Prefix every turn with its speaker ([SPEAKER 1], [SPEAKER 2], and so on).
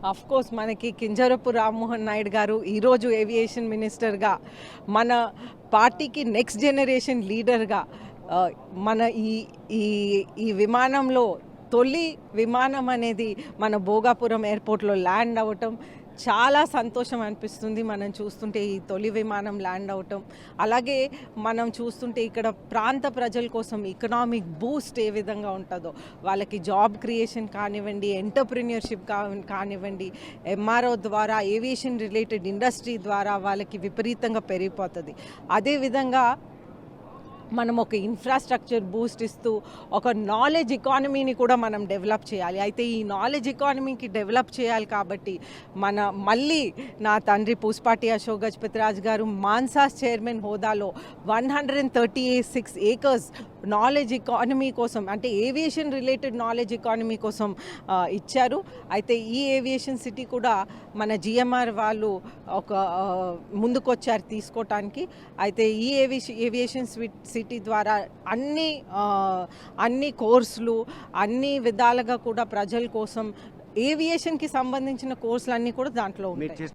[SPEAKER 1] Of course మనకి కింజరపు రామ్మోహన్ నాయుడు గారు ఈరోజు ఏవియేషన్ మినిస్టర్గా మన పార్టీకి నెక్స్ట్ జనరేషన్ లీడర్గా మన ఈ ఈ ఈ విమానంలో తొలి విమానం అనేది మన భోగాపురం ఎయిర్పోర్ట్లో ల్యాండ్ అవ్వటం చాలా సంతోషం అనిపిస్తుంది. మనం చూస్తుంటే ఈ తొలి విమానం ల్యాండ్ అవటం, అలాగే మనం చూస్తుంటే ఇక్కడ ప్రాంత ప్రజల కోసం ఎకనామిక్ బూస్ట్ ఏ విధంగా ఉంటుందో, వాళ్ళకి జాబ్ క్రియేషన్ కానివ్వండి, ఎంటర్ప్రిన్యూర్షిప్ కానివ్వండి, ఎంఆర్ఓ ద్వారా ఏవియేషన్ రిలేటెడ్ ఇండస్ట్రీ ద్వారా వాళ్ళకి విపరీతంగా పెరిగిపోతుంది. అదేవిధంగా మనం ఒక ఇన్ఫ్రాస్ట్రక్చర్ బూస్ట్ ఇస్తూ ఒక నాలెడ్జ్ ఎకానమీని కూడా మనం డెవలప్ చేయాలి. అయితే ఈ నాలెడ్జ్ ఎకానమీకి డెవలప్ చేయాలి కాబట్టి మళ్ళీ నా తండ్రి పూసపాటి అశోక్ గజపతిరాజు గారు మాన్సాస్ చైర్మన్ హోదాలో 136 ఏకర్స్ నాలెడ్జ్ ఎకానమీ కోసం, అంటే ఏవియేషన్ రిలేటెడ్ నాలెడ్జ్ ఎకానమీ కోసం ఇచ్చారు. అయితే ఈ ఏవియేషన్ సిటీ కూడా మన జిఎంఆర్ వాళ్ళు ఒక ముందుకొచ్చారు తీసుకోవటానికి. అయితే ఈ ఏవియేషన్ సిటీ ద్వారా అన్ని కోర్సులు అన్ని విధాలుగా కూడా ప్రజల కోసం ఏవియేషన్కి సంబంధించిన కోర్సులు అన్నీ కూడా దాంట్లో ఉంటాయి.